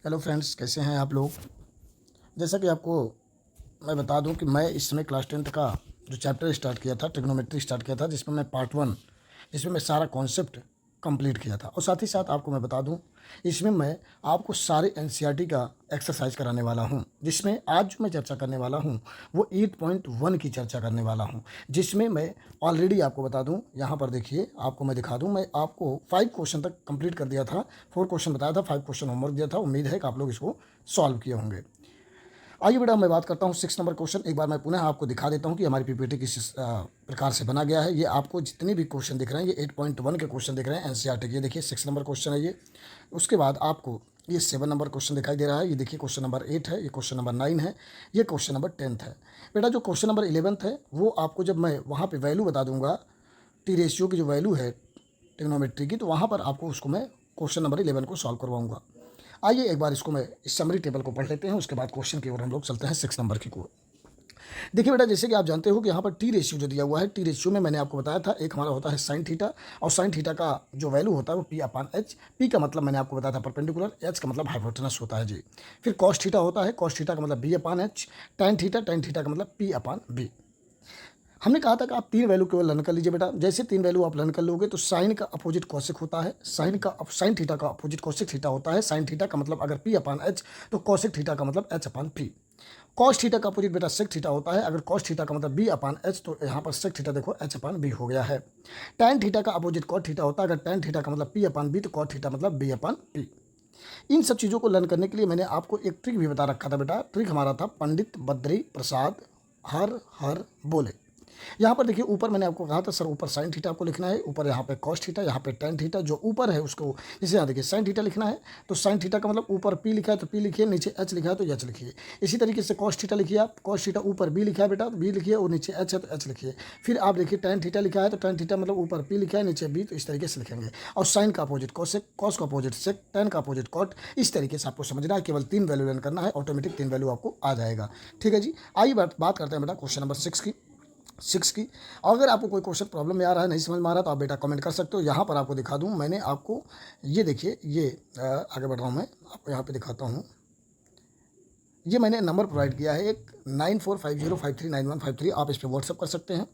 Hello friends, कैसे हैं आप लोग। जैसा कि आपको मैं बता दूं कि मैं इस समय क्लास 10th का जो चैप्टर स्टार्ट किया था, ट्रिग्नोमेट्री स्टार्ट किया था, जिसमें मैं पार्ट 1, जिसमें मैं सारा कॉन्सेप्ट कंप्लीट किया था। और साथ ही साथ आपको मैं बता दूं, इसमें मैं आपको सारे एनसीईआरटी का एक्सरसाइज कराने वाला हूं। जिसमें आज जो मैं चर्चा करने वाला हूं वो 8.1 की चर्चा करने वाला हूं। जिसमें मैं ऑलरेडी आपको बता दूं, यहाँ पर देखिए, आपको मैं दिखा दूं, मैं आपको 5 क्वेश्चन तक कंप्लीट कर दिया था। 4 क्वेश्चन बताया था, 5 क्वेश्चन होमवर्क दिया था। उम्मीद है कि आप लोग इसको सॉल्व किए होंगे। आइए बेटा, मैं बात करता हूँ 6 नंबर क्वेश्चन। एक बार मैं पुनः आपको दिखा देता हूँ कि हमारी पीपीटी किस प्रकार से बना गया है। ये आपको जितने भी क्वेश्चन दिख रहे हैं, ये 8.1 के क्वेश्चन दिख रहे हैं एनसीईआरटी के। ये देखिए 6 नंबर क्वेश्चन है ये। उसके बाद आपको ये 7 नंबर क्वेश्चन दिखाई दे रहा है। ये देखिए क्वेश्चन नंबर 8 है, ये क्वेश्चन नंबर 9 है, ये क्वेश्चन नंबर 10th है। बेटा जो क्वेश्चन नंबर 11th है वो आपको जब मैं वहाँ पर वैल्यू बता दूंगा, टी रेशियो की जो वैल्यू है ट्रिग्नोमेट्री की, तो वहाँ पर आपको उसको मैं क्वेश्चन नंबर 11 को सॉल्व करवाऊंगा। आइए एक बार इसको मैं इस समरी टेबल को पढ़ लेते हैं, उसके बाद क्वेश्चन की ओर हम लोग चलते हैं 6 नंबर की को। देखिए बेटा, जैसे कि आप जानते हो कि यहाँ पर टी रेशियो जो दिया हुआ है, टी रेशियो में मैंने आपको बताया था, एक हमारा होता है साइन थीटा, और साइन थीटा का जो वैल्यू होता है वो पी अपान एच। पी का मतलब मैंने आपको बताया था परपेंडिकुलर, एच का मतलब हाइपोटेनस होता है जी। फिर कॉस थीटा होता है, कॉस थीटा का मतलब बी अपान एच। टेन थीटा का मतलब पी अपान बी। हमने कहा था कि आप 3 वैल्यू केवल लर्न कर लीजिए बेटा। जैसे 3 वैल्यू आप लर्न कर लोगे तो साइन का अपोजिट कॉसिक होता है, साइन थीटा का अपोजिट कॉसिक थीटा होता है। साइन थीटा का मतलब अगर पी अपान एच तो कॉसिक थीटा का मतलब एच अपान पी। कॉस थीटा का अपोजिट बेटा सेक थीटा होता है। अगर कॉस थीटा का मतलब बी अपान एच तो यहाँ पर सेक थीटा देखो एच अपान बी हो गया है। टैन थीटा का अपोजिट कॉट थीटा होता है। अगर टैन थीटा का मतलब पी अपान बी तो कॉट थीटा मतलब बी अपान पी। इन सब चीज़ों को लर्न करने के लिए मैंने आपको एक ट्रिक भी बता रखा था बेटा। ट्रिक हमारा था पंडित बद्री प्रसाद हर हर बोले। यहाँ पर देखिए, ऊपर मैंने आपको कहा था सर ऊपर साइन थीटा आपको लिखना है, ऊपर यहाँ पे कॉस थीटा, यहाँ पे टेन थीटा। जो ऊपर है उसको, जैसे यहाँ देखिए साइन थीटा लिखना है तो साइन थीटा का मतलब ऊपर पी लिखा है तो पी लिखिए, नीचे एच लिखा है तो एच लिखिए। इसी तरीके से कॉस थीटा लिखिए आप, कॉस थीटा ऊपर बी लिखा है बेटा तो बी लिखिए, और नीचे एच है तो एच लिखिए। फिर आप देखिए टेन थीटा लिखा है तो टेन थीटा मतलब ऊपर पी लिखा है नीचे बी, तो इस तरीके से लिखेंगे। और साइन का अपोजिट कॉसेक, कॉस का अपोजिट सेक, टेन का अपोजिट कॉट। इस तरीके से आपको समझना है। केवल 3 वैल्यू लर्न करना है, ऑटोमेटिक 3 वैल्यू आपको आ जाएगा। ठीक है जी। आइए बात करते हैं बेटा क्वेश्चन नंबर 6 की। अगर आपको कोई क्वेश्चन प्रॉब्लम में आ रहा है, नहीं समझ में आ रहा, तो आप बेटा कमेंट कर सकते हो। यहाँ पर आपको दिखा दूँ, मैंने आपको ये देखिए, ये आगे बढ़ रहा हूँ मैं, आपको यहाँ पे दिखाता हूँ। ये मैंने नंबर प्रोवाइड किया है एक 9450539153। आप इस पर व्हाट्सअप कर सकते हैं,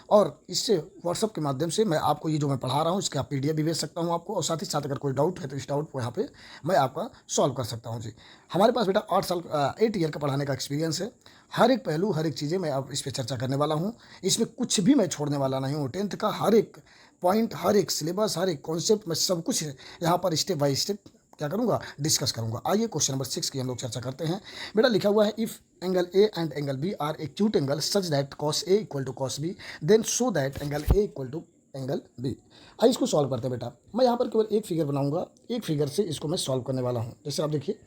और इससे व्हाट्सअप के माध्यम से मैं आपको ये जो मैं पढ़ा रहा हूँ इसका पीडीएफ भी भेज सकता हूँ आपको। और साथ ही साथ अगर कोई डाउट है तो इस डाउट को यहाँ पे मैं आपका सॉल्व कर सकता हूँ जी। हमारे पास बेटा 8 ईयर का पढ़ाने का एक्सपीरियंस है। हर एक पहलू, हर एक चीज़ें मैं अब इस पर चर्चा करने वाला हूँ। इसमें कुछ भी मैं छोड़ने वाला नहीं हूँ। 10th का हर एक पॉइंट, हर एक सिलेबस, हर एक कॉन्सेप्ट, मैं सब कुछ यहाँ पर स्टेप बाय स्टेप क्या करूँगा, डिस्कस करूँगा। आइए क्वेश्चन नंबर 6 की हम लोग चर्चा करते हैं। बेटा लिखा हुआ है, if angle A and angle B are acute angle such that cos A equal to cos B, then show that angle A equal to angle B. आइए इसको सॉल्व करते हैं बेटा। मैं यहाँ पर केवल एक फिगर बनाऊंगा, एक फिगर से इसको मैं सॉल्व करने वाला हूँ। जैसे आप देखिए,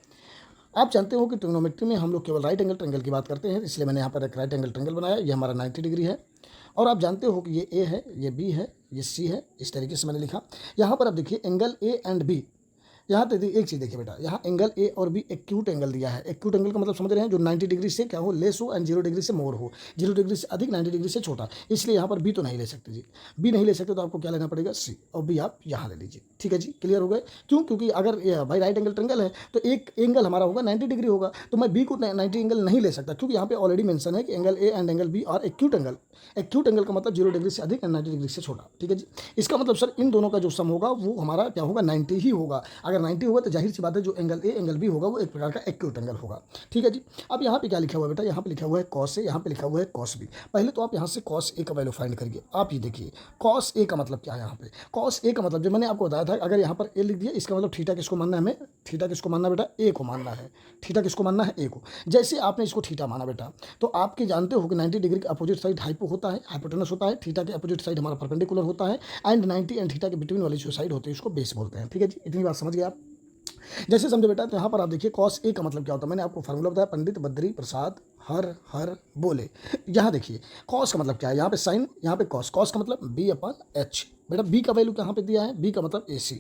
आप जानते हो कि ट्रिग्नोमेट्री में हम लोग केवल राइट एंगल ट्रायंगल की बात करते हैं, इसलिए मैंने यहाँ पर एक राइट एंगल ट्रायंगल बनाया। ये हमारा 90 डिग्री है। और आप जानते हो कि ये ए है, ये बी है, ये सी है। इस तरीके से मैंने लिखा। यहाँ पर आप देखिए एंगल ए एंड बी, यहाँ तो एक चीज़ देखिए बेटा, यहाँ एंगल ए और बी एक्यूट एंगल दिया है। एक्यूट एंगल का मतलब समझ रहे हैं, जो 90 डिग्री से क्या हो, लेस हो, एंड 0 डिग्री से मोर हो। 0 डिग्री से अधिक, 90 डिग्री से छोटा। इसलिए यहाँ पर बी तो नहीं ले सकते जी। बी नहीं ले सकते तो आपको क्या लेना पड़ेगा, सी, और बी आप यहाँ ले लीजिए। ठीक है जी, क्लियर हो गए। क्यों? क्योंकि अगर भाई राइट एंगल ट्रेंगल है तो एक एंगल हमारा होगा 90 डिग्री होगा, तो मैं बी को 90 एंगल नहीं ले सकता, क्योंकि यहाँ पे ऑलरेडी मेंशन है कि angle A and angle B और एक्यूट एंगल। एक्यूट एंगल का मतलब 0 डिग्री से अधिक एंड 90 डिग्री से छोटा। ठीक है जी। इसका मतलब सर इन दोनों का जो सम होगा वो हमारा क्या होगा, 90 ही होगा। अगर 90 होगा तो जाहिर सी बात है जो एंगल ए एंगल बी होगा वो एक प्रकार का एक्यूट एंगल होगा। ठीक है जी। अब यहाँ पे क्या लिखा हुआ है बेटा, यहाँ पे लिखा हुआ है कॉस ए, यहाँ पे लिखा हुआ है कॉस बी। पहले तो आप यहाँ से कॉस ए का वैल्यू फाइंड करिए। आप ये देखिए कॉस ए का मतलब क्या है। यहाँ पे कॉस ए का मतलब जो मैंने आपको बताया था, अगर यहाँ पर ए लिख दिया, इसका मतलब थीटा किसको मानना है हमें, थीटा किसको मानना है बेटा, ए को मानना है। थीटा किसको मानना है, ए को। जैसे आपने इसको थीटा माना बेटा, तो आपके जानते हो कि 90 डिग्री के अपोजिट साइड हाइपो होता है, हाइपोटेनस होता है। थीटा के अपोजिट साइड हमारा परपेंडिकुलर होता है, एंड 90 एंड थीटा के बिटवीन वाली जो साइड होती है उसको बेस बोलते हैं। ठीक है जी, इतनी बात समझ गए आप। जैसे समझे बेटा, तो यहाँ पर आप देखिए कॉस ए का मतलब क्या होता है, मैंने आपको फार्मूला बताया, पंडित बद्री प्रसाद हर हर बोले। यहाँ देखिए कॉस का मतलब क्या है, यहाँ पे साइन, यहाँ पे कॉस। कॉस का मतलब बी अपन एच। बेटा बी का वैल्यू कहाँ पे दिया है, बी का मतलब ए सी,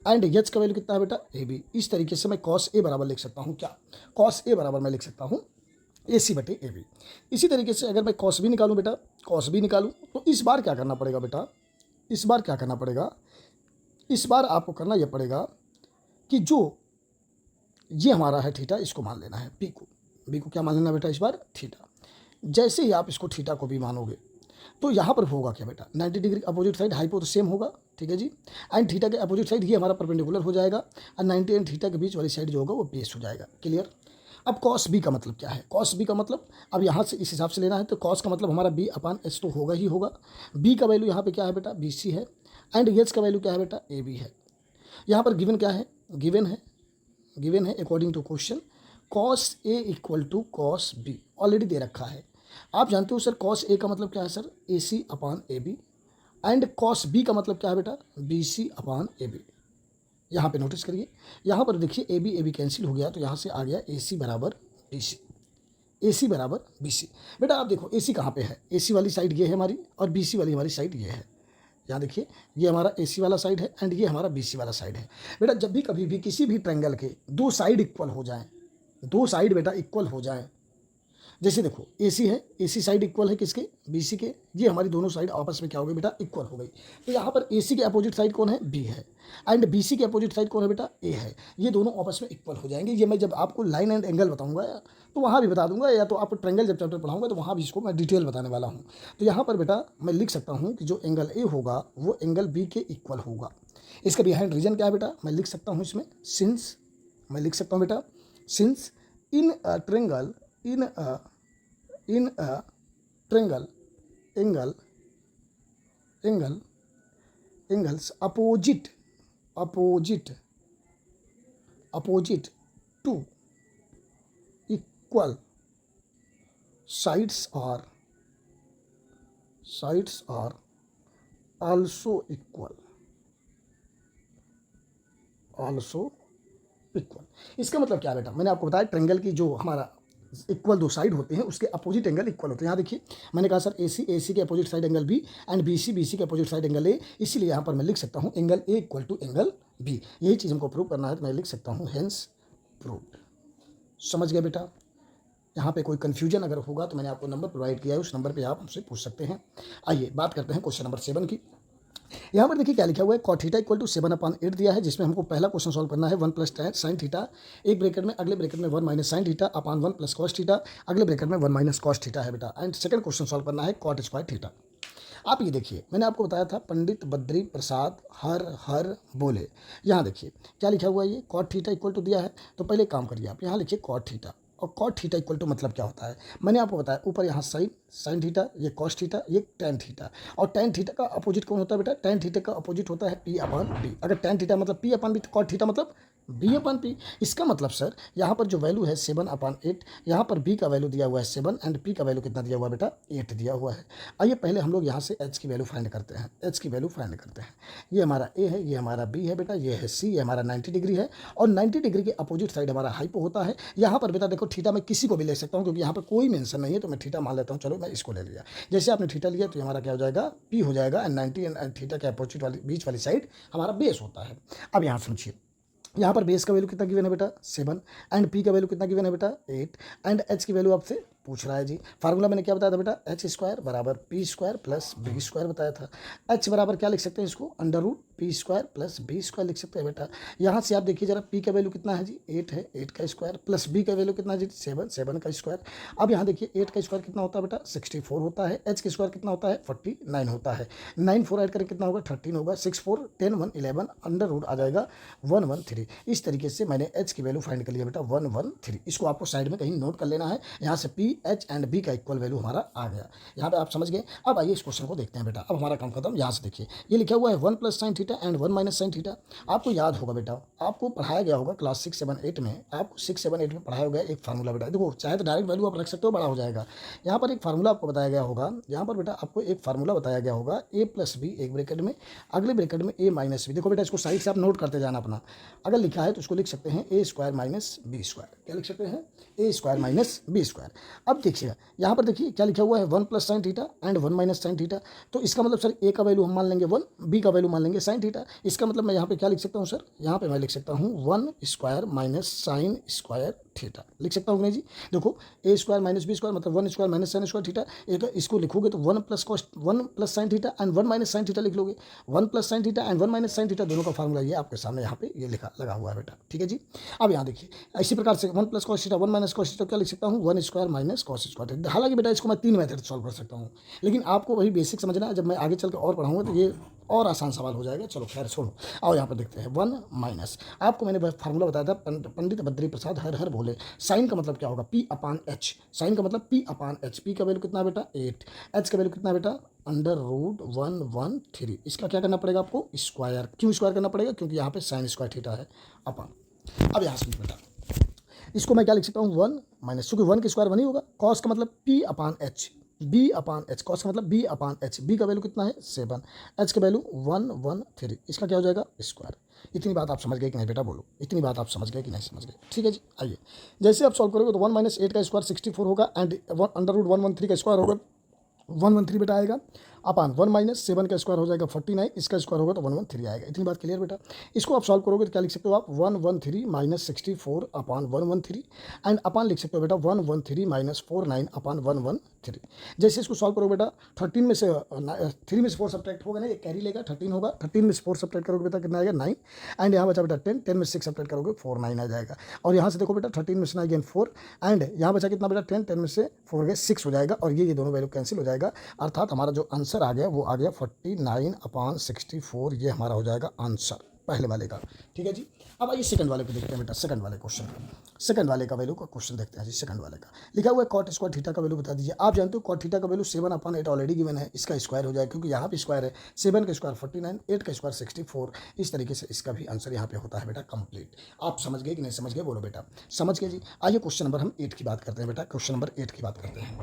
एंड एच का वैल्यू कितना है बेटा, ए बी। इस तरीके से मैं कॉस ए बराबर लिख सकता हूँ क्या, कॉस ए बराबर मैं लिख सकता हूँ ए सी बटे ए बी। इसी तरीके से अगर मैं कॉस बी निकालूँ बेटा, कॉस बी निकालूँ, तो इस बार क्या करना पड़ेगा बेटा, इस बार क्या करना पड़ेगा, इस बार आपको करना यह पड़ेगा कि जो ये हमारा है थीटा, इसको मान लेना है बी को क्या मान लेना बेटा इस बार थीटा। जैसे ही आप इसको थीटा को भी मानोगे तो यहाँ पर होगा क्या बेटा 90 डिग्री अपोजिट साइड, हाइपो तो सेम होगा, ठीक है जी। एंड थीटा के अपोजिट साइड ये हमारा परपेंडिकुलर हो जाएगा और 90 एंड थीटा के बीच वाली साइड जो होगा वो बेस हो जाएगा। क्लियर। अब कॉस बी का मतलब क्या है, कॉस बी का मतलब अब यहाँ से इस हिसाब से लेना है तो कॉस का मतलब हमारा बी अपान एच तो होगा ही होगा। बी का वैल्यू यहाँ पे क्या है बेटा बी सी है एंड एच का वैल्यू क्या है बेटा ए बी है। यहाँ पर गिवन क्या है, गिवन है according to question cos A equal to cos B already दे रखा है। आप जानते हो सर कॉस ए का मतलब क्या है sir A C upon A B and cos B का मतलब क्या है बेटा B C upon A B. यहाँ पे नोटिस करिए, यहाँ पर देखिए ए बी कैंसिल हो गया तो यहाँ से आ गया ए सी बराबर बी सी, ए सी बराबर बी सी। बेटा आप देखो ए सी कहाँ पे है, ए सी वाली साइड ये है हमारी और बी सी वाली हमारी साइड ये है। यहाँ देखिए ये हमारा ए सी वाला साइड है एंड ये हमारा बी सी वाला साइड है। बेटा जब भी कभी भी किसी भी ट्रायंगल के दो साइड इक्वल हो जाएं, दो साइड बेटा इक्वल हो जाएं, जैसे देखो ए सी है, ए सी साइड इक्वल है किसके बी सी के, ये हमारी दोनों साइड आपस में क्या हो गई बेटा इक्वल हो गई। तो यहाँ पर ए सी के अपोजिट साइड कौन है बी है एंड बी सी के अपोजिट साइड कौन है बेटा ए है, ये दोनों आपस में इक्वल हो जाएंगे। ये मैं जब आपको लाइन एंड एंगल बताऊंगा तो वहाँ भी बता दूंगा, या तो आपको ट्रायंगल जब चैप्टर पढ़ाऊंगा तो वहाँ भी इसको मैं डिटेल बताने वाला हूँ। तो यहाँ पर बेटा मैं लिख सकता हूँ कि जो एंगल ए होगा वो एंगल बी के इक्वल होगा। इसका बिहाइंड रीजन क्या है बेटा मैं लिख सकता हूँ इसमें सिंस, मैं लिख सकता हूँ बेटा since in a triangle in a triangle angles opposite to equal sides are also equal। इसका मतलब क्या बेटा मैंने आपको बताया ट्रायंगल की जो हमारा इक्वल दो साइड होते हैं उसके अपोजिट एंगल इक्वल होते हैं। यहाँ देखिए मैंने कहा सर ए सी के opposite side angle B and B C के अपोजिट साइड एंगल ए, इसीलिए यहाँ पर मैं लिख सकता हूँ angle A equal to angle B. यही चीज़ हमको प्रूव करना है तो मैं लिख सकता हूँ हेंस प्रूव्ड। समझ गए बेटा। यहाँ पे कोई कन्फ्यूजन अगर होगा तो मैंने आपको नंबर प्रोवाइड किया है, उस नंबर पर आप हमसे पूछ सकते हैं। आइए बात करते हैं क्वेश्चन नंबर 7 की। यहाँ पर देखिए क्या लिखा हुआ है कॉट थीटा इक्वल टू 7/8 दिया है, जिसमें हमको पहला क्वेश्चन सॉल्व करना है 1 प्लस साइन थीटा एक ब्रैकेट में, अगले ब्रैकेट में 1 minus sine theta upon 1 plus cos theta, अगले ब्रैकेट में 1 माइनस कॉस थीटा है बेटा। एंड सेकंड क्वेश्चन सॉल्व करना है कॉट स्क्वायर थीटा। आप ये देखिए मैंने आपको बताया था पंडित बद्री प्रसाद हर बोले। यहाँ देखिए क्या लिखा हुआ है ये कॉट थीटा इक्वल टू दिया है, तो पहले काम करिए आप यहाँ लिखिए कॉट थीटा, और कॉट थीटा इक्वल टू मतलब क्या होता है मैंने आपको बताया ऊपर यहाँ साइन थीटा, ये कॉस थीटा, ये टैन थीटा, और टैन थीटा का अपोजिट कौन होता है बेटा टैन थीटा का अपोजिट होता है पी अपान बी। अगर टैन थीटा मतलब पी अपान बी तो कॉट थीटा मतलब बी अपान पी। इसका मतलब सर यहाँ पर जो वैल्यू है 7/8, यहाँ पर बी का वैल्यू दिया हुआ है 7 एंड पी का वैल्यू कितना दिया हुआ है बेटा 8 दिया हुआ है। आइए पहले हम लोग यहाँ से एच की वैल्यू फाइंड करते हैं, एच की वैल्यू फाइंड करते हैं। ये हमारा ए है, ये हमारा बी है बेटा, ये है सी, ये हमारा 90 डिग्री है और 90 डिग्री के अपोजिट साइड हमारा हाइपो होता है। यहाँ पर बेटा देखो थीटा मैं किसी को भी ले सकता हूँ क्योंकि यहाँ पर कोई मेंशन नहीं है, तो मैं थीटा मान लेता हूँ। चलो मैं इसको ले लिया, जैसे आपने थीटा लिया तो हमारा क्या हो जाएगा पी हो जाएगा एंड 90 एंड थीटा के अपोजिट वाली बीच वाली साइड हमारा बेस होता है। अब यहाँ समझिए यहाँ पर बेस का वैल्यू कितना गिवन है बेटा 7 एंड पी का वैल्यू कितना गिवन है बेटा 8 एंड एच की वैल्यू आपसे पूछ रहा है जी। फार्मूला मैंने क्या बताया था बेटा एच स्क्वायर बराबर P square plus B square बताया था। एच बराबर क्या लिख सकते हैं इसको under root P square plus B square लिख सकते हैं बेटा। यहाँ से आप देखिए जरा पी का वैल्यू कितना है जी 8 है, 8 का स्क्वायर प्लस बी का वैल्यू कितना है जी 7 का स्क्वायर। अब यहाँ देखिए 8 का स्क्वायर कितना होता है बेटा 64 होता है, एच का स्क्वायर कितना होता है 49 होता है, 9 4 ऐड करके कितना होगा 13 होगा, 6 4 10 1 11 अंडर रूट आ जाएगा 113। इस तरीके से मैंने एच की वैल्यू फाइंड कर लिया बेटा 113। इसको आपको साइड में कहीं नोट कर लेना है। यहाँ से पी एच एंड बी का इक्वल वैल्यू हमारा आ गया, यहाँ पे आप समझ गए। अब आइए इस क्वेश्चन को देखते हैं बेटा। अब हमारा काम खत्म। यहाँ से देखिए ये लिखा हुआ है 1 plus sine theta and 1 minus sine theta. आपको याद होगा बेटा, आपको पढ़ाया गया होगा क्लास 6 7 8 में, आपको 6 7 8 में पढ़ाया होगा एक फार्मूला बेटा। देखो चाहे तो डायरेक्ट वैल्यू आप रख सकते हो, बड़ा हो जाएगा। यहाँ पर एक फार्मूला आपको बताया गया होगा, यहाँ पर बेटा आपको एक फार्मूला बताया गया होगा ए प्लस बी एक ब्रैकेट में, अगले ब्रैकेट में ए माइनस बी। देखो बेटा इसको साइड से आप नोट करते जाना अपना। अगर लिखा है तो उसको लिख सकते हैं ए स्क्वायर माइनस बी स्क्वायर। क्या लिख सकते हैं ए स्क्वायर माइनस बी स्क्वायर। अब देखिएगा यहाँ पर देखिए क्या लिखा हुआ है 1 plus sine theta and 1 minus sine theta. तो इसका मतलब सर ए का वैल्यू हम मान लेंगे 1, बी का वैल्यू मान लेंगे साइन थीटा। इसका मतलब मैं यहाँ पे क्या लिख सकता हूँ सर, यहाँ पे मैं लिख सकता हूँ 1 square minus sine square theta लिख सकता हूँ कि नहीं जी। देखो ए स्क्वायर माइनस बी स्क्वायर मतलब 1 square minus sine square theta. एक इसको लिखोगे तो 1 plus sine theta and 1 minus sine theta लिख लोगे। 1 plus sine theta and 1 minus sine theta दोनों का फार्मूला ये आपके सामने यहाँ पे ये लिखा लगा हुआ है बेटा, ठीक है जी। अब यहाँ देखिए इसी प्रकार से 1 plus cos theta 1 minus cos theta क्या लिख सकता हूँ 1 square minus cos square theta. हालांकि बेटा इसको मैं 3 मेथड सॉल्व कर सकता हूँ, लेकिन आपको वही बेसिक समझना है। जब मैं आगे चल के और पढ़ाऊंगा तो ये और आसान सवाल हो जाएगा। चलो खैर छोड़ो, आओ यहाँ पर देखते हैं 1 माइनस। आपको मैंने फार्मूला बताया था पंडित बद्री प्रसाद हर हर बोले। साइन का मतलब क्या होगा पी अपान एच। साइन का मतलब पी अपान एच। पी का वैल्यू कितना बेटा 8, एच का वैल्यू कितना बेटा √113। इसका क्या करना पड़ेगा आपको स्क्वायर। क्यों स्क्वायर करना पड़ेगा, क्योंकि यहाँ पे साइन स्क्वायर थीटा है अपान। अब यहाँ से बेटा इसको मैं क्या लिख सकता हूँ 1 माइनस, क्योंकि 1 का स्क्वायर 1 ही होगा। कॉस का मतलब पी अपान एच, बी अपान एच। कॉस का मतलब बी अपान एच। बी का वैल्यू कितना है 7, एच का वैल्यू 113। इसका क्या हो जाएगा स्क्वायर। इतनी बात आप समझ गए कि नहीं बेटा, बोलो इतनी बात आप समझ गए कि नहीं समझ गए। ठीक है जी, आइए जैसे आप सॉल्व करोगे तो 1 माइनस 8 का स्क्वायर 64 होगा एंड √113 का स्क्वायर होगा 113 बेटा आएगा अपान 1 माइनस 7 का स्क्वायर हो जाएगा 49, इसका स्क्वायर होगा तो 113 आएगा। इतनी बात क्लियर बेटा। इसको आप सॉल्व करोगे तो क्या लिख सकते हो आप 113 माइनस 64 अपान 113 एंड अपान लिख सकते हो बेटा 113 माइनस 49 अपान 113। जैसे इसको सॉल्व करोगे बेटा 13 में से 3 में से 4 सब्ट्रैक्ट होगा ना, ये कैरी लेगा 13 होगा। 13 में से 4 सब्ट्रैक्ट करोगे बेटा कितना आएगा 9 एंड यहाँ बचा बेटा 10, 10 में से 6 सब्ट्रैक्ट करोगे 4 9 आ जाएगा। और यहाँ से देखो बेटा 13 में से 9 अगेन 4 एंड यहाँ बचा कितना बेटा 10, 10 में से 4 गए 6 हो जाएगा और ये दोनों वैल्यू कैंसिल हो जाएगा। अर्थात हमारा जो आंसर आ गया वो आ गया 49/64। ये हमारा हो जाएगा आंसर पहले वाले का। ठीक है जी। अब आइए सेकंड वाले को देखते हैं बेटा, सेकंड वाले क्वेश्चन सेकंड वाले का वैल्यू का क्वेश्चन देखते हैं जी। सेकंड वाले का लिखा हुआ है कॉट स्क्वायर थीटा का वैल्यू बता दीजिए। आप जानते हो कॉट थीटा का वैल्यू 7/8 ऑलरेडी गिवन है, इसका स्क्वायर हो जाएगा क्योंकि यहाँ पे स्क्वायर है। 7 का स्क्वायर 49, 8 का स्क्वायर 64। इस तरीके से इसका भी आंसर यहाँ पे होता है बेटा कंप्लीट। आप समझ गए कि नहीं समझ गए, बोलो बेटा समझ गए जी। आइए क्वेश्चन नंबर हम 8 की बात करते हैं बेटा। क्वेश्चन नंबर 8 की बात करते हैं।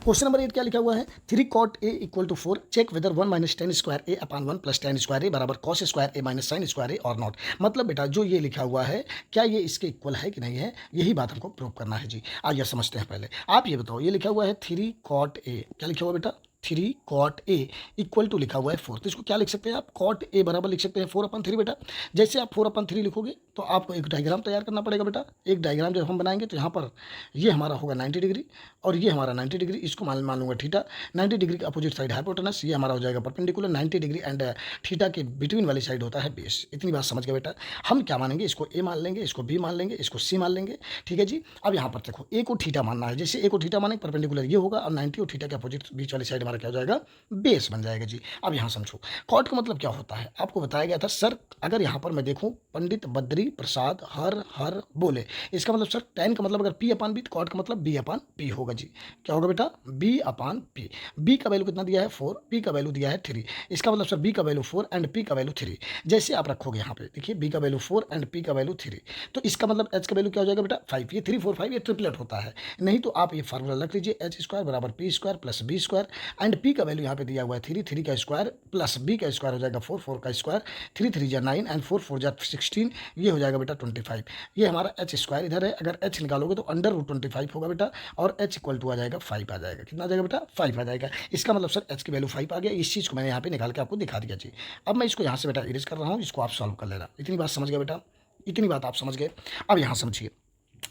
क्वेश्चन नंबर 8 क्या लिखा हुआ है 3 cot a = 4 check whether 1 minus tan square A upon 1 plus tan square A बराबर cos square A minus sine square A और नॉट। मतलब बेटा जो ये लिखा हुआ है क्या ये इसके इक्वल है कि नहीं है, यही बात हमको प्रूव करना है जी। आइए समझते हैं पहले। आप ये बताओ ये लिखा हुआ है 3 cot a, क्या लिखा हुआ बेटा 3 cot a = लिखा हुआ है 4। तो इसको क्या लिख सकते हैं आप cot a बराबर लिख सकते हैं 4/3 बेटा। जैसे आप 4/3 लिखोगे तो आपको एक डायग्राम तैयार करना पड़ेगा बेटा। एक डायग्राम जब हम बनाएंगे तो यहाँ पर ये हमारा होगा 90 डिग्री और ये हमारा 90 डिग्री, इसको मान लूँगा थीटा। 90 डिग्री के अपोजिट साइड हाइपोटेनस, ये हमारा हो जाएगा परपेंडिकुलर। 90 डिग्री एंड थीटा के बिटवीन वाली साइड होता है बेस। इतनी बात समझ गए बेटा। हम क्या मानेंगे, इसको ए मान लेंगे, इसको बी मान लेंगे, इसको सी मान लेंगे। ठीक है जी। अब यहाँ पर देखो ए को थीटा मानना है। जैसे ए को थीटा मानेंगे परपेंडिकुलर ये होगा और 90 और थीटा के अपोजिट बीच वाली साइड हमारा क्या हो जाएगा बेस बन जाएगा जी। अब यहाँ समझो कॉट का मतलब क्या होता है, आपको बताया गया था सर। अगर यहाँ पर मैं देखूँ पंडित बद्री प्रसाद हर हर बोले, इसका मतलब सर टेन का मतलब अगर पी अपान बी तो कॉट का मतलब बी अपान पी होगा जी। क्या होगा बेटा बी अपान पी। बी का वैल्यू कितना दिया है 4, पी का वैल्यू दिया है 3। इसका मतलब सर बी का वैल्यू 4 एंड पी का वैल्यू 3। जैसे आप रखोगे यहाँ पे देखिए बी का वैल्यू 4 एंड पी का वैल्यू 3, तो इसका मतलब एच का वैल्यू क्या हो जाएगा बेटा 5। ये 3 4 5 ये ट्रिपलेट होता है। नहीं तो आप ये फार्मूला रख लीजिए एच स्क्वायर बराबर P square plus B square and P का वैल्यू यहाँ पे दिया हुआ है 3, 3 का स्क्वायर प्लस बी का स्क्वायर हो जाएगा 4, 4 का स्क्वायर 3 3 जा 9 एंड 4 4 जा 16, ये हो जाएगा बेटा 25। ये हमारा एच स्क्वायर इधर है, अगर एच निकालोगे तो √25 होगा बेटा और एच = आ जाएगा 5 आ जाएगा। कितना आ जाएगा बेटा 5 आ जाएगा। इसका मतलब सर एच की वैल्यू 5 आ गया। इस चीज़ को मैंने यहाँ पे निकाल के आपको दिखा दिया जी। अब मैं इसको यहाँ से बेटा इरेज कर रहा हूँ, इसको आप सॉल्व कर लेना। इतनी बात समझ गए बेटा, इतनी बात आप समझ गए। अब यहाँ समझिए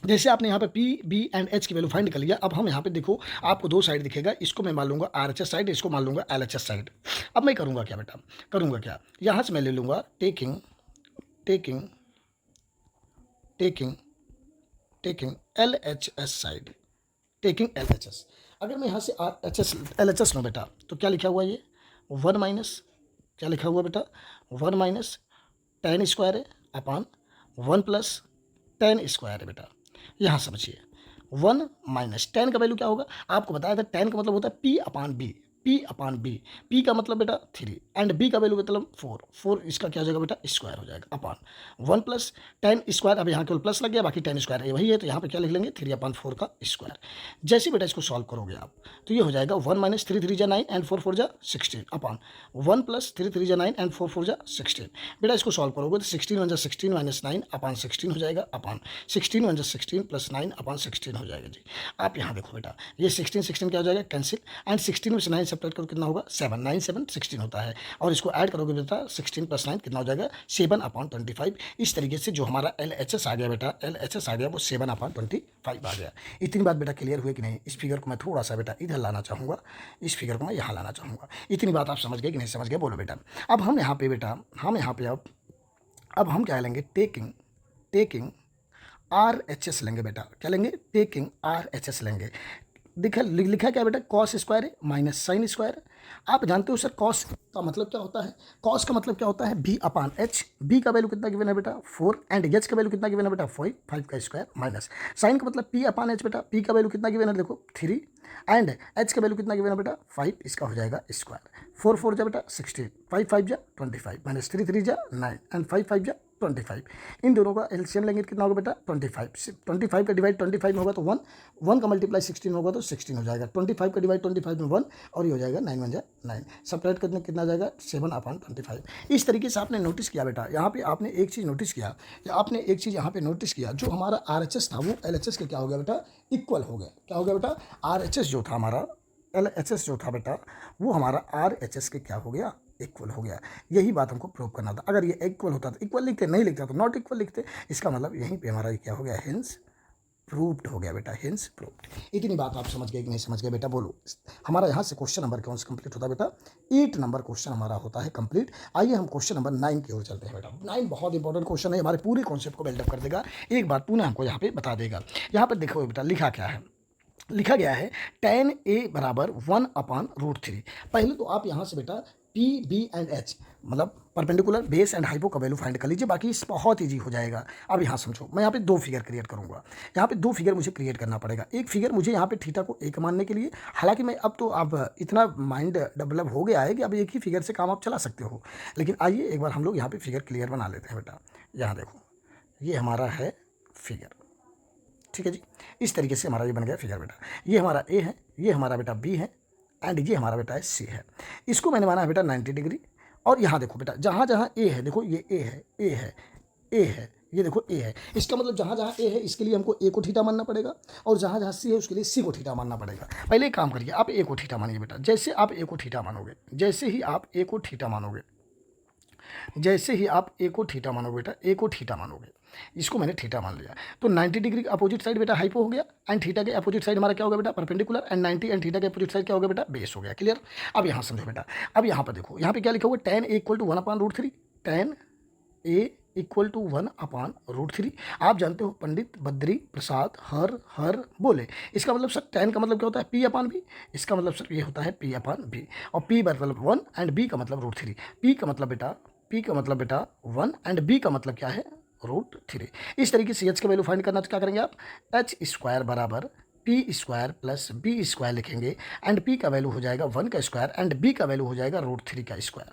जैसे आपने यहाँ पे पी बी एंड एच की वैल्यू फाइंड कर लिया। अब हम यहाँ पे देखो आपको दो साइड दिखेगा, इसको मैं मान लूँगा RHS साइड, इसको मान लूँगा LHS साइड। अब मैं करूँगा क्या बेटा, करूँगा क्या यहाँ से मैं ले लूँगा taking taking taking taking LHS side, taking LHS। अगर मैं यहाँ से RHS LHS लूँ बेटा तो क्या लिखा हुआ ये 1 माइनस, क्या लिखा हुआ बेटा 1 माइनस टेन स्क्वायर है अपान 1 प्लस टेन स्क्वायर है बेटा। यहाँ समझिए 1 माइनस टेन का वैल्यू क्या होगा, आपको बताया था टेन का मतलब होता है P upon B. P upon B, P का मतलब बेटा 3 एंड बी का वैल्यू मतलब 4 इसका क्या हो जाएगा बेटा स्क्वायर हो जाएगा अपान 1 प्लस टेन स्क्वायर। अब यहाँ केवल प्लस लग गया, बाकी 10 स्क्वायर वही है, तो यहाँ पे क्या लिख लेंगे 3/4 का स्क्वायर। जैसे बेटा इसको सॉल्व करोगे आप तो ये हो जाएगा 1 माइनस 3 3 जा 9 एंड 4 4 जा 16 अपान 1 प्लस 3 3 जा 9 एंड 4 4 जा 16। बेटा इसको सॉल्व करोगे तो 16 1 जा 16 माइनस 9 अपान 16 हो जाएगा अपान 16 1 जा 16 प्लस 9 अपान 16 हो जाएगा जी। आप यहाँ देखो बेटा ये 16 16 क्या हो जाएगा कैंसिल एंड 16 में से 9 सब्ट्रैक्ट करो कितना होगा 7, 9 7 16 होता है और इसको ऐड करोगे बेटा 16 प्लस 9 कितना हो जाएगा 7/25। इस तरीके से जो हमारा LHS आ गया बेटा LHS आ गया वो 7/25 आ गया। इतनी बात बेटा क्लियर हुई कि नहीं? इस फिगर को मैं थोड़ा सा बेटा इधर लाना चाहूँगा, इस फिगर को मैं यहाँ लाना चाहूँगा। इतनी बात आप समझ गए कि नहीं समझ गए बोलो बेटा। अब हम यहाँ पे बेटा हम यहाँ पे अब हम क्या लेंगे टेकिंग RHS लेंगे बेटा। क्या लेंगे? टेकिंग RHS लेंगे। लिखा क्या बेटा कॉस स्क्वायर है माइनस साइन स्क्वायर। आप जानते हो सर कॉस का मतलब क्या होता है? कॉस का मतलब क्या होता है b अपान एच। बी का वैल्यू कितना गिवन है बेटा 4 एंड एच का वैल्यू कितना गिवन है बेटा 5 का स्क्वायर माइनस साइन का मतलब p अपान एच बेटा। p का वैल्यू कितना गिवन है देखो 3 एंड h का वैल्यू कितना गिवन है बेटा 5, इसका हो जाएगा स्क्वायर। 4 4 जा बेटा 16, 5 5 जा 25 माइनस 3 3 जा 9 एंड 5 5 जा 25। इन दोनों का एलसीएम लेंगे कितना होगा बेटा 25 का डिवाइड 25 में होगा तो 1 का मल्टीप्लाई 16 होगा तो 16 हो जाएगा। 25 का डिवाइड 25 में 1 और ये हो जाएगा 9 1 जा 9 सब्ट्रैक्ट करने कितना जाएगा 7/25। इस तरीके से आपने नोटिस किया बेटा यहाँ पे आपने एक चीज़ नोटिस किया यहाँ पे नोटिस किया जो हमारा RHS था वो LHS के क्या हो गया बेटा इक्वल हो गया। क्या हो गया बेटा RHS जो था हमारा LHS जो था बेटा वो हमारा RHS के क्या हो गया इक्वल हो गया। यही बात हमको प्रूव करना था। अगर ये इक्वल होता तो इक्वल लिखते, नहीं लिखता तो नॉट इक्वल लिखते। इसका मतलब यहीं पे हमारा क्या हो गया हिंस प्रूव्ड हो गया बेटा, हिंस प्रूव्ड। इतनी बात आप समझ गए कि नहीं समझ गए बेटा बोलो। हमारा यहाँ से क्वेश्चन नंबर कौन सा कंप्लीट होता है बेटा 8 नंबर क्वेश्चन हमारा होता है कंप्लीट। आइए हम क्वेश्चन नंबर 9 की ओर चलते हैं बेटा। 9 बहुत इंपॉर्टेंट क्वेश्चन है, हमारे पूरे कॉन्सेप्ट को बिल्डअप कर देगा, एक बात पुनः हमको यहाँ पे बता देगा। यहाँ पर देखो बेटा लिखा क्या है, लिखा गया है tan A बराबर 1/√3। पहले तो आप यहाँ से बेटा P B एंड H मतलब परपेंडिकुलर बेस एंड हाइपो का वैल्यू फाइंड कर लीजिए, बाकी बहुत ईजी हो जाएगा। अब यहाँ समझो मैं यहाँ पे 2 फिगर क्रिएट करूँगा, यहाँ पे 2 फिगर मुझे क्रिएट करना पड़ेगा। एक फिगर मुझे यहाँ पे थीटा को 1 मानने के लिए, हालांकि मैं अब इतना माइंड डेवलप हो गया है कि अब एक ही फिगर से काम आप चला सकते हो, लेकिन आइए एक बार हम लोग यहाँ पे फिगर क्लियर बना लेते हैं बेटा। यहाँ देखो ये हमारा है फिगर, ठीक है जी। इस तरीके से हमारा ये बन गया फिगर बेटा। ये हमारा ए है, ये हमारा बेटा बी है एंड ये हमारा बेटा सी है। इसको मैंने माना है बेटा 90 डिग्री। और यहाँ देखो बेटा जहाँ जहाँ ए है देखो ये ए है ये देखो ए है। इसका मतलब जहाँ जहाँ ए है इसके लिए हमको ए को थीटा मानना पड़ेगा और जहाँ जहाँ सी है उसके लिए सी को थीटा मानना पड़ेगा। पहले एक काम करिए आप ए को थीटा मानिए बेटा। जैसे आप ए को थीटा मानोगे, जैसे ही आप ए को थीटा मानोगे बेटा, ए को थीटा मानोगे, इसको मैंने थीटा मान लिया तो 90 डिग्री का अपोजिट साइड बेटा हाइपो हो गया एंड थीटा के अपोजिट साइड हमारा क्या होगा बेटा परपेंडिकुलर एंड 90 एंड थीटा के अपोजिट साइड क्या होगा बेटा बेस हो गया। क्लियर? अब यहाँ समझो बेटा। अब यहाँ पर देखो यहाँ पे क्या लिखा हुआ tan A = 1/√3। tan A = 1/√3। आप जानते हो पंडित बद्री प्रसाद हर बोले, इसका मतलब सर tan का मतलब क्या होता है P/B। इसका मतलब सर ये होता है P/B और P मतलब 1 एंड B का मतलब √3। P का मतलब बेटा 1 एंड B का मतलब क्या है √3। इस तरीके से H का वैल्यू फाइंड करना तो क्या करेंगे आप H² बराबर P² प्लस B² लिखेंगे एंड P का वैल्यू हो जाएगा 1 का स्क्वायर एंड B का वैल्यू हो जाएगा √3 का स्क्वायर।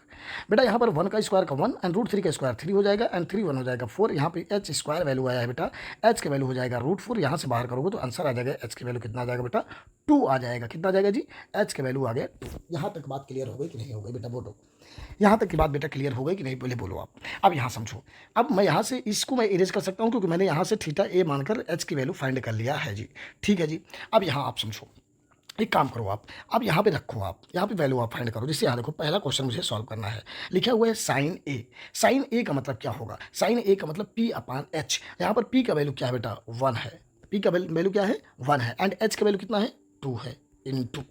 बेटा यहाँ पर 1 का स्क्वायर का 1 एंड √3 का स्क्वायर 3 हो जाएगा एंड 3 1 हो जाएगा 4। यहाँ पे H² वैल्यू आया है बेटा, H का वैल्यू हो जाएगा √4। यहाँ से बाहर करोगे तो आंसर आ जाएगा H की वैल्यू कितना आ जाएगा बेटा 2 आ जाएगा। कितना आ जाएगा जी H का वैल्यू आ गया 2। यहाँ तक बात क्लियर हो गई कि नहीं हो गई बेटा बोलो? यहाँ तक की बात बेटा क्लियर हो गई कि नहीं पहले बोलो आप। अब यहाँ समझो, अब मैं यहाँ से इसको मैं इरेज कर सकता हूँ क्योंकि मैंने यहाँ से थीटा ए मानकर H की वैल्यू फाइंड कर लिया है जी। ठीक है जी। अब यहाँ आप समझो, एक काम करो आप, अब यहाँ पे रखो, आप यहाँ पे वैल्यू आप फाइंड करो। जैसे यहाँ देखो पहला क्वेश्चन मुझे सॉल्व करना है, लिखा हुआ है साइन ए। साइन ए का मतलब क्या होगा? साइन ए का मतलब P/H। यहाँ पर P का वैल्यू क्या है बेटा 1 है, P का वैल्यू क्या है 1 है एंड H का वैल्यू कितना है 2 है इनटू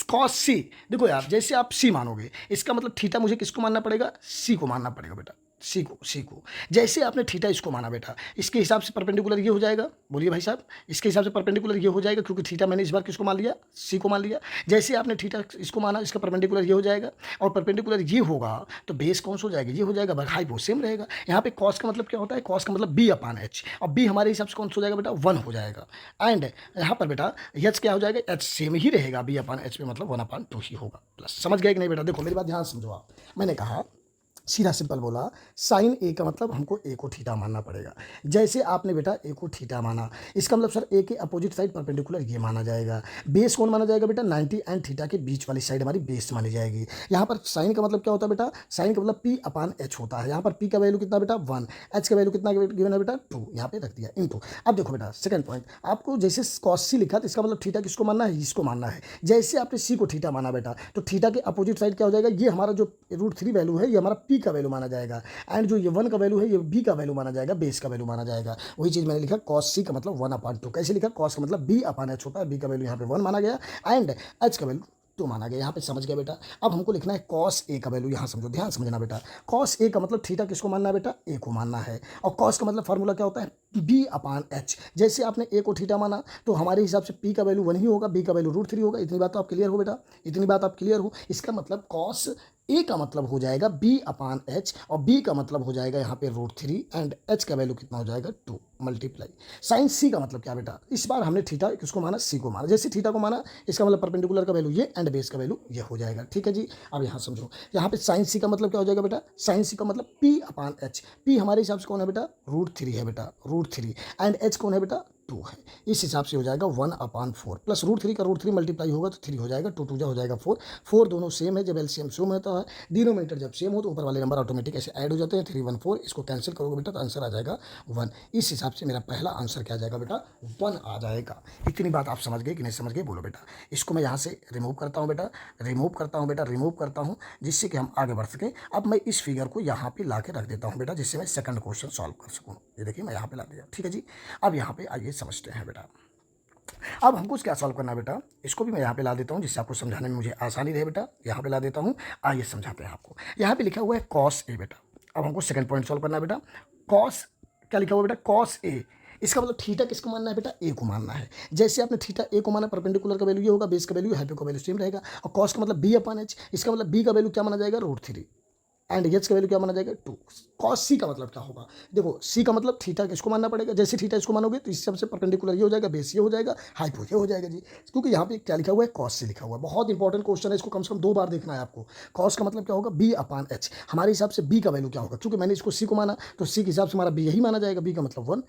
कॉस सी। देखो यार जैसे आप सी मानोगे इसका मतलब थीटा मुझे किसको मानना पड़ेगा सी को मानना पड़ेगा बेटा, सी को जैसे आपने थीटा इसको माना बेटा, इसके हिसाब से परपेंडिकुलर ये हो जाएगा, बोलिए भाई साहब, इसके हिसाब से परपेंडिकुलर ये हो जाएगा, क्योंकि थीटा मैंने इस बार किसको मान लिया, सी को मान लिया। जैसे आपने थीटा इसको माना, इसका परपेंडिकुलर ये हो जाएगा, और परपेंडिकुलर ये होगा तो बेस कौन सा हो जाएगा, ये हो जाएगा, हाइपो सेम रहेगा। यहाँ पे कॉस का मतलब क्या होता है, कॉस का मतलब बी अपान एच, और बी हमारे हिसाब से कौन सा हो जाएगा बेटा, 1 हो जाएगा। एंड यहाँ पर बेटा एच क्या हो जाएगा, एच सेम ही रहेगा, बी अपान एच पे मतलब 1/2 ही होगा प्लस। समझ गए कि नहीं बेटा? देखो मेरी बात ध्यान समझो आप, मैंने कहा सीधा सिंपल बोला, साइन ए का मतलब हमको ए को थीटा मानना पड़ेगा। जैसे आपने बेटा ए को थीटा माना, इसका मतलब सर ए के अपोजिट साइड परपेंडिकुलर ये माना जाएगा। बेस कौन माना जाएगा बेटा, 90 एंड थीटा के बीच वाली साइड हमारी बेस मानी जाएगी। यहाँ पर साइन का मतलब क्या होता है बेटा, साइन का मतलब पी अपान एच होता है। यहाँ पर पी का वैल्यू कितना बेटा 1, एच का वैल्यू कितना गिवन है बेटा 2, यहाँ पे रख दिया इनटू। अब देखो बेटा सेकंड पॉइंट, आपको जैसे कॉस सी लिखा तो इसका मतलब थीटा किसको मानना है, इसको मानना है। जैसे आपने सी को थीटा माना बेटा, तो थीटा के अपोजिट साइड क्या हो जाएगा, ये हमारा जो √3 वैल्यू है ये हमारा पी का वैल्यू माना जाएगा, एंड जो ये 1 का वैल्यू है ये बी का वैल्यू माना जाएगा, बेस का वैल्यू माना जाएगा। वही चीज मैंने लिखा कॉस सी का मतलब 1/2। कैसे लिखा, कॉस का मतलब बी अपान एच होता है, बी का वैल्यू यहाँ पे 1 माना गया एंड एच का वैल्यू 2 माना गया। यहाँ पे समझ गया बेटा? अब हमको लिखना है कॉस ए का वैल्यू, यहाँ समझो, ध्यान समझना बेटा। कॉस ए का मतलब थीटा किसको मानना है बेटा, ए को मानना है, और कॉस का मतलब फार्मूला क्या होता है, बी अपान एच। जैसे आपने ए को थीटा माना तो हमारे हिसाब से पी का वैल्यू 1 ही होगा, बी का वैल्यू √3 होगा। इतनी बात तो आप क्लियर हो बेटा, इतनी बात आप क्लियर हो। इसका मतलब कॉस ए का मतलब हो जाएगा बी अपान एच, और बी का मतलब हो जाएगा यहाँ पे √3 एंड एच का वैल्यू कितना हो जाएगा 2 मल्टीप्लाई साइन सी का मतलब क्या बेटा, इस बार हमने थीटा किसको माना, सी को माना। जैसे थीटा को माना इसका मतलब परपेंडिकुलर का वैल्यू ये एंड बेस का वैल्यू ये हो जाएगा। ठीक है जी, अब यहाँ समझो, यहाँ पे साइन सी का मतलब क्या हो जाएगा बेटा, साइन सी का मतलब पी अपान एच। पी हमारे हिसाब से कौन है बेटा, √3 है बेटा, √3 एंड एच कौन है बेटा 2 है। इस हिसाब से हो जाएगा 1/4 प्लस √3 का √3 मल्टीप्लाई होगा तो 3 हो जाएगा, 2 2 जा हो जाएगा 4, 4 दोनों सेम है। जब एलसीएम सेम होता है, डिनोमिनेटर जब सेम हो तो ऊपर वाले नंबर ऑटोमेटिक ऐसे ऐड हो जाते हैं। 3 1 4, इसको कैंसिल करोगे बेटा तो आंसर आ जाएगा 1। इस हिसाब से मेरा पहला आंसर क्या आ जाएगा बेटा, 1 आ जाएगा। इतनी बात आप समझ गए कि नहीं समझ गए, बोलो बेटा। इसको मैं यहाँ से रिमूव करता हूँ बेटा, रिमूव करता हूँ बेटा, रिमूव करता हूँ, जिससे कि हम आगे बढ़ सकें। अब मैं इस फिगर को यहाँ पे ला के रख देता हूँ बेटा, जिससे मैं सेकंड क्वेश्चन सॉल्व कर सकूँ। ये देखिए मैं यहाँ पे ला दिया। ठीक है जी, अब यहाँ पे आइए समझते हैं बेटा। अब हमको क्या सॉल्व करना है बेटा, इसको भी मैं यहाँ पे ला देता हूँ जिससे आपको समझाने में मुझे आसानी रहे बेटा। यहाँ पे ला देता हूँ, आइए समझाते हैं आपको। यहाँ पे लिखा हुआ है कॉस ए बेटा। अब हमको सेकंड पॉइंट सॉल्व करना है बेटा। कॉस क्या लिखा हुआ है बेटा, कॉस ए। इसका मतलब थीटा किसको मानना है बेटा, ए को मानना है। जैसे आपने थीटा ए को माना, परपेंडिकुलर का वैल्यू ये होगा, बेस का वैल्यू हाइपो का वैल्यू सेम रहेगा, और कॉस का मतलब बी अपान एच। इसका मतलब बी का वैल्यू क्या माना जाएगा, √3 एंड एच का वैल्यू क्या माना जाएगा 2। कॉस सी का मतलब क्या होगा, देखो सी का मतलब थीटा किसको मानना पड़ेगा। जैसे थीटा इसको मानोगे तो इस सबसे परपेंडिकुलर ये हो जाएगा, बेस ये हो जाएगा, हाइपो ये हो जाएगा जी। क्योंकि यहाँ पे क्या लिखा हुआ है, कॉस से लिखा हुआ है। बहुत इंपॉर्टेंट क्वेश्चन है, इसको कम से कम 2 बार देखना है आपको। कॉस का मतलब क्या होगा, बी अपान एच। हमारे हिसाब से बी का वैल्यू क्या होगा, क्योंकि मैंने इसको सी को माना तो सी के हिसाब से हमारा बी यही माना जाएगा। बी का मतलब 1,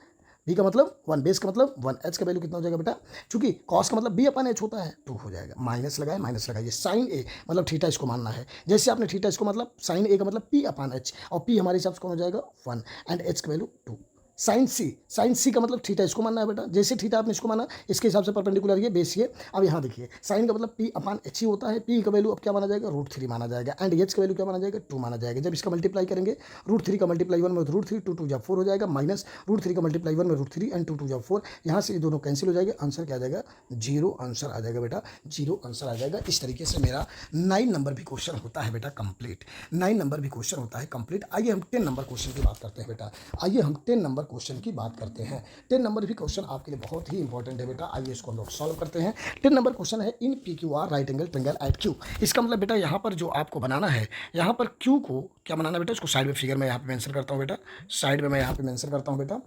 बी का मतलब 1, बेस का मतलब 1, एच का वैल्यू कितना हो जाएगा बेटा, चूंकि कॉस का मतलब बी अपान एच होता है 2 हो जाएगा। माइनस लगाए, माइनस लगाइए, साइन ए मतलब थीटा इसको मानना है। जैसे आपने थीटा इसको मतलब साइन ए का मतलब पी अपान एच, और पी हमारे हिसाब से कौन हो जाएगा 1 एंड एच का वैल्यू 2। साइन सी का मतलब थीटा इसको मानना है बेटा। जैसे थीटा आपने इसको माना, इसके हिसाब से परपेंडिकुलर ये बेस ये। अब यहाँ देखिए, साइन का मतलब पी अपान एच ही होता है। पी का वैल्यू अब क्या माना जाएगा, √3 माना जाएगा, एंड एच का वैल्यू क्या माना जाएगा 2 माना जाएगा। जब इसका मल्टीप्लाई करेंगे, √3 का मल्टीप्लाई 1 में √3, 2 2 जा 4 हो जाएगा, माइनस √3 का मल्टीप्लाई 1 में √3 एंड 2 2 जा 4। यहाँ से ये दोनों कैंसिल हो जाएंगे, आंसर क्या आ जाएगा 0 आंसर आ जाएगा बेटा, 0 आंसर आ जाएगा। इस तरीके से मेरा 9 नंबर भी क्वेश्चन होता है बेटा कंप्लीट। 9 नंबर भी क्वेश्चन होता है कंप्लीट। आइए हम 10 नंबर क्वेश्चन की बात करते हैं बेटा। आइए हम 10 नंबर क्वेश्चन की बात करते हैं। 10 नंबर भी क्वेश्चन आपके लिए बहुत ही इंपॉर्टेंट है बेटा। आइए इसको हम लोग सॉल्व करते हैं। 10 नंबर क्वेश्चन है, in P Q R right angle triangle at Q. इसका मतलब बेटा यहाँ पर जो आपको बनाना है, यहाँ पर क्यू को क्या बनाना बेटा, इसको साइड में फिगर में यहाँ पे मेंशन करता हूँ बेटा, साइड में मैं यहाँ पे मेंशन करता हूँ बेटा।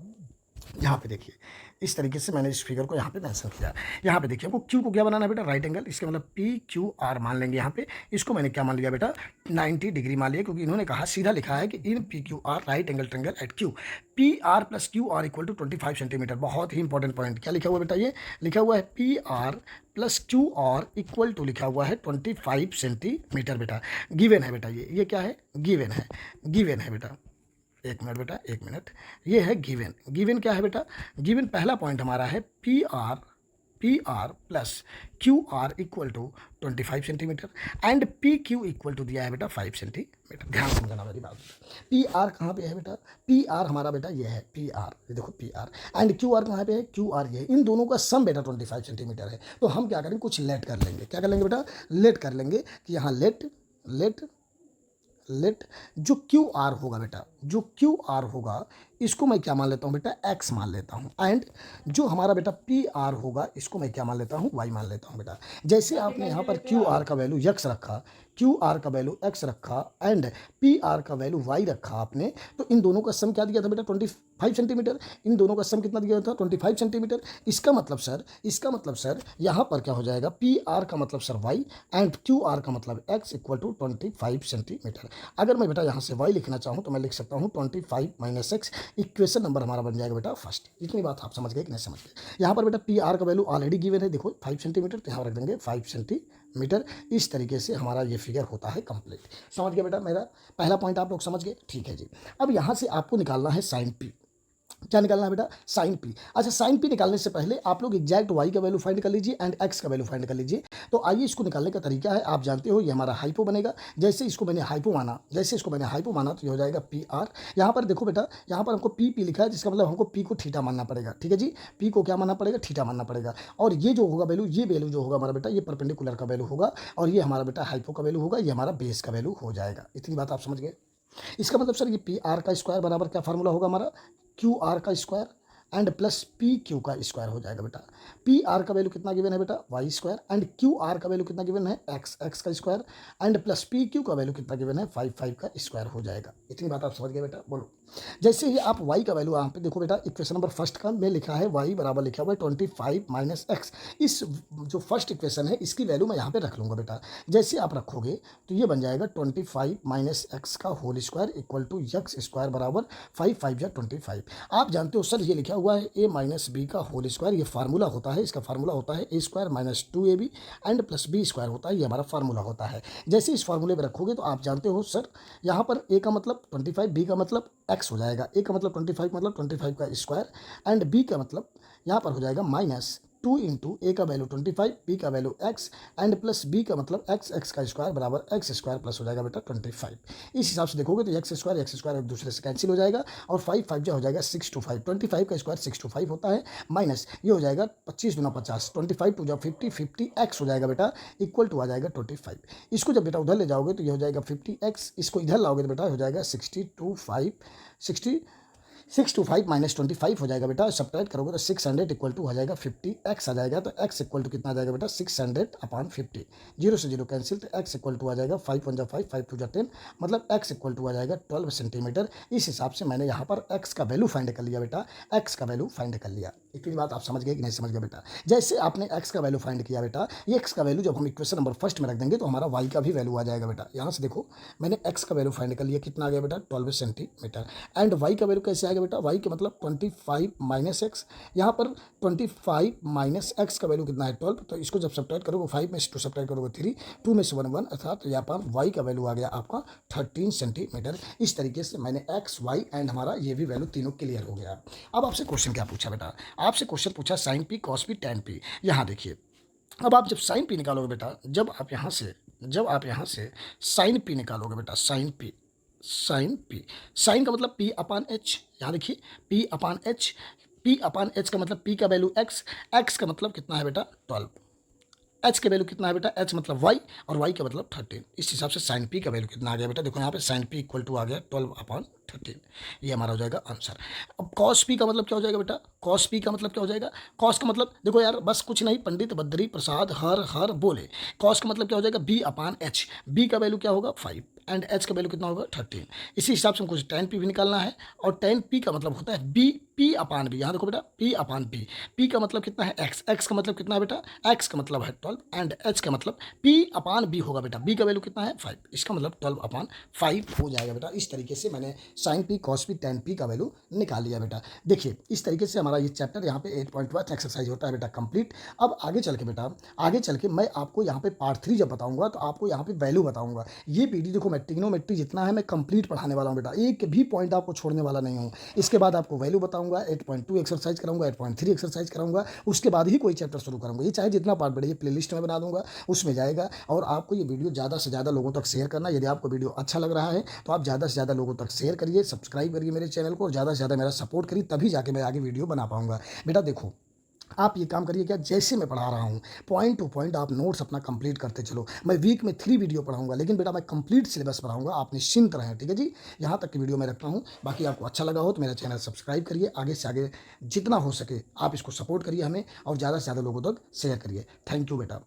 यहाँ पे देखिए, इस तरीके से मैंने इस फिगर को यहाँ पे मेंशन किया। यहाँ पे देखिए, हमको क्यू को क्या बनाना है बेटा, राइट एंगल। इसका मतलब पी क्यू आर मान लेंगे। यहाँ पे इसको मैंने क्या मान लिया बेटा, 90 डिग्री मान लिया, क्योंकि इन्होंने कहा, सीधा लिखा है कि in P Q R right angle triangle at Q, P R plus Q R equal to 25 centimetre. बहुत ही इंपॉर्टेंट पॉइंट, क्या लिखा हुआ है बेटा, ये लिखा हुआ है P R plus Q R equal to लिखा हुआ है 25 सेंटीमीटर बेटा। गिवन है बेटा, ये क्या है, गिवन है, गिवन है बेटा। एक मिनट बेटा, एक मिनट, ये है गिवन। गिवन क्या है बेटा, गिवन पहला पॉइंट हमारा है P R plus Q R equal to 25 centimetre and P Q equal to दिया है बेटा 5 सेंटीमीटर। ध्यान समझना मेरी बात। पी आर कहाँ पे है बेटा, पी आर हमारा बेटा ये है पी आर, ये देखो P R, and Q are कहाँ पे है, क्यू आर ये। इन दोनों का सम बेटा 25 सेंटीमीटर है। तो हम क्या करेंगे, कुछ लेट कर लेंगे। क्या कर लेंगे बेटा, लेट कर लेंगे कि यहाँ लेट जो क्यू आर होगा बेटा, जो क्यू आर होगा इसको मैं क्या मान लेता हूँ बेटा, एक्स मान लेता हूँ। एंड जो हमारा बेटा पी आर होगा इसको मैं क्या मान लेता हूँ, वाई मान लेता हूँ बेटा। जैसे आपने यहाँ पर क्यू आर का वैल्यू यक्स रखा, क्यू आर का वैल्यू एक्स रखा एंड पी आर का वैल्यू वाई रखा आपने, तो इन दोनों का सम क्या दिया था बेटा, 25 सेंटीमीटर। इन दोनों का सम कितना दिया था, 25 सेंटीमीटर। इसका मतलब सर यहाँ पर क्या हो जाएगा, पी आर का मतलब sir Y and Q R का मतलब एक्स इक्वल टू 25 सेंटीमीटर। अगर मैं बेटा यहाँ से वाई लिखना चाहूँ तो मैं लिख सकता हूँ 25 माइनस एक्स। इक्वेशन नंबर हमारा बन जाएगा बेटा फर्स्ट। इतनी बात आप समझ गए कि नहीं समझ गए। यहाँ पर बेटा पी आर का वैल्यू ऑलरेडी गिवन है, देखो 5 सेंटीमीटर, तो यहाँ रख देंगे 5 सेंटीमीटर। इस तरीके से हमारा ये फिगर होता है कंप्लीट। समझ गया बेटा, मेरा पहला पॉइंट आप लोग समझ गए, ठीक है जी। अब यहाँ से आपको निकालना है साइन पी। क्या निकालना है बेटा, साइन पी। अच्छा, साइन पी निकालने से पहले आप लोग एग्जैक्ट वाई का वैल्यू फाइंड कर लीजिए एंड एक्स का वैल्यू फाइंड कर लीजिए। तो आइए, इसको निकालने का तरीका है, आप जानते हो ये हमारा हाइपो बनेगा। जैसे इसको मैंने हाइपो माना तो ये हो जाएगा पी आर। यहाँ पर देखो बेटा, यहाँ पर हमको पी लिखा है, जिसका मतलब हमको पी को थीटा मानना पड़ेगा, ठीक है जी। पी को क्या मानना पड़ेगा, थीटा मानना पड़ेगा। और ये जो होगा वैल्यू, ये वैल्यू जो होगा हमारा बेटा, ये परपेंडिकुलर का वैल्यू होगा और ये हमारा बेटा हाइपो का वैल्यू होगा, ये हमारा बेस का वैल्यू हो जाएगा। इतनी बात आप समझ गए। इसका मतलब सर ये पी आर का स्क्वायर बराबर क्या फार्मूला होगा हमारा, क्यू आर का square and plus P Q का स्क्वायर हो जाएगा बेटा। पी आर का वैल्यू कितना गिवन है बेटा, Y square and Q R का वैल्यू कितना गिवन है, एक्स का square and plus P Q का वैल्यू कितना गिवन है, 5 का स्क्वायर हो जाएगा। इतनी बात आप समझ गए बेटा, बोलो। जैसे ही आप y का वैल्यू यहाँ पे देखो बेटा, इक्वेशन नंबर फर्स्ट का में लिखा है y बराबर लिखा हुआ है 25 माइनस एक्स। इस जो फर्स्ट इक्वेशन है इसकी वैल्यू मैं यहाँ पे रख लूँगा बेटा। जैसे आप रखोगे तो ये बन जाएगा 25 माइनस एक्स का whole square equal to X square बराबर 5 या 25। आप जानते हो सर ये लिखा हुआ है a माइनस बी का होल स्क्वायर, ये फार्मूला होता है, इसका फार्मूला होता है A square minus 2ab and plus B square होता है, ये हमारा फार्मूला होता है। जैसे इस फार्मूले में रखोगे तो आप जानते हो सर यहाँ पर a का मतलब 25, b का मतलब एक्स हो जाएगा। ए का मतलब 25 मतलब 25 का स्क्वायर एंड बी का मतलब यहाँ पर हो जाएगा माइनस 2 इंटू ए का वैल्यू 25, बी का value X and plus B का मतलब एक्स का स्क्वायर बराबर एक्स स्क्वायर प्लस हो जाएगा बेटा 25। इस हिसाब से देखोगे तो एक्स स्क्वायर एक दूसरे से कैंसिल हो जाएगा और 5 जो हो जाएगा 6 to 5, 25 का स्क्वायर 6 to 5 होता है, माइनस ये हो जाएगा 25 गुना 50, 25 टू जब 50 एक्स हो जाएगा बेटा, इक्वल टू आ जाएगा 25। इसको जब बेटा उधर ले जाओगे तो ये हो जाएगा 50x, इसको इधर लाओगे तो बेटा हो जाएगा 6 to 5 माइनस 25 हो जाएगा बेटा। सब्ट्रैक्ट करोगे तो 600 इक्वल टू हो जाएगा 50x आ जाएगा। तो x इक्वल टू कितना आ जाएगा बेटा, 600/50। 0 से 0 कैंसिल, तो x इक्वल टू आ जाएगा 5 1 जा 5, 5 2 जा 10, मतलब x इक्वल टू आ जाएगा 12 सेंटीमीटर। इस हिसाब से मैंने यहाँ पर x का वैल्यू फाइंड कर लिया बेटा, x का वैल्यू फाइंड कर लिया। इतनी बात आप समझ गए कि नहीं समझ गए बेटा। जैसे आपने x का वैल्यू फाइंड किया बेटा, ये x का वैल्यू जब हम इक्वेशन नंबर फर्स्ट में रख देंगे तो हमारा y का भी वैल्यू आ जाएगा बेटा। यहाँ से देखो मैंने x का वैल्यू फाइंड कर लिया, कितना आ गया बेटा, 12 सेंटीमीटर एंड y का वैल्यू कैसे आएगा बेटा, y के मतलब 25 माइनस एक्स। यहाँ पर 25 माइनस एक्स का वैल्यू कितना है, 12। तो इसको जब सब्ट्रैक्ट करोगे 5 में से 2 सब्ट्रैक्ट करोगे 3, 2 में से 1 1, अर्थात यहाँ पर वाई का वैल्यू आ गया आपका 13 सेंटीमीटर। इस तरीके से मैंने एक्स वाई एंड हमारा ये भी वैल्यू तीनों क्लियर हो गया। अब आपसे क्वेश्चन क्या पूछा बेटा, आपसे क्वेश्चन पूछा sine P cos P tan P. यहाँ देखिए, अब आप जब साइन पी निकालोगे बेटा, जब आप यहाँ से साइन पी निकालोगे बेटा, साइन पी साइन का मतलब पी अपान एच। यहाँ देखिए पी अपान एच का मतलब पी का वैल्यू एक्स का मतलब कितना है बेटा 12, एच का वैल्यू कितना है बेटा, एच मतलब वाई और वाई का मतलब 13। इस हिसाब से साइन पी का वैल्यू कितना आ गया बेटा, देखो यहाँ पे साइन पी इक्वल टू आ गया 12/13। ये हमारा हो जाएगा आंसर। अब कॉस पी का मतलब क्या हो जाएगा बेटा, कॉस पी का मतलब क्या हो जाएगा, कॉस का मतलब देखो यार बस कुछ नहीं, पंडित बद्री प्रसाद हर बोले। कॉस का मतलब क्या हो जाएगा, बी अपान एच। बी का वैल्यू क्या होगा 5 एंड एच का वैल्यू कितना होगा 13। इसी हिसाब से हमको टैन पी भी निकालना है और टैन पी का मतलब होता है बी पी अपान बी। यहाँ देखो बेटा पी अपान बी, पी का मतलब कितना है एक्स का मतलब कितना है बेटा, एक्स का मतलब है 12 एंड एच का मतलब पी अपान बी होगा बेटा, बी का वैल्यू कितना है 5, इसका मतलब 12/5 हो जाएगा बेटा। इस तरीके से मैंने sine P cos P tan P का वैल्यू निकाल लिया बेटा। देखिए इस तरीके से हमारा ये चैप्टर यहाँ पे 8.1 एक्सरसाइज होता है बेटा कंप्लीट। अब आगे चल के मैं आपको यहाँ पे पार्ट 3 जब बताऊँगा तो आपको यहाँ पे वैल्यू बताऊँगा। ये पीडी देखो मैं ट्रिग्नोमेट्री जितना है मैं कंप्लीट पढ़ाने वाला हूँ बेटा, एक भी पॉइंट आपको छोड़ने वाला नहीं हूँ। इसके बाद आपको वैल्यू बताऊँगा, 8.2 एक्सरसाइज कराऊंगा, 8.3 एक्सरसाइज कराऊंगा, उसके बाद ही कोई चैप्टर शुरू करूँगा। ये चाहे जितना पार्ट बढ़े, ये प्लेलिस्ट में बना दूंगा, उसमें जाएगा। और आपको ये वीडियो ज़्यादा से ज़्यादा लोगों तक शेयर करना। यदि आपको वीडियो अच्छा लग रहा है तो आप ज़्यादा से ज़्यादा लोगों तक शेयर करिए, सब्सक्राइब करिए मेरे चैनल को और ज़्यादा से ज़्यादा मेरा सपोर्ट करिए, तभी जाके मैं आगे वीडियो बना पाऊँगा। बेटा देखो आप ये काम करिए क्या, जैसे मैं पढ़ा रहा हूँ पॉइंट टू पॉइंट आप नोट्स अपना कंप्लीट करते चलो। मैं वीक में 3 वीडियो पढ़ाऊँगा, लेकिन बेटा मैं कंप्लीट सिलेबस पढ़ाऊँगा, आप निश्चिंत रहें, ठीक है जी। यहाँ तक की वीडियो मैं रखता हूँ। बाकी आपको अच्छा लगा हो तो मेरा चैनल सब्सक्राइब करिए, आगे से आगे जितना हो सके आप इसको सपोर्ट करिए हमें, और ज़्यादा से ज़्यादा लोगों तक शेयर करिए। थैंक यू बेटा।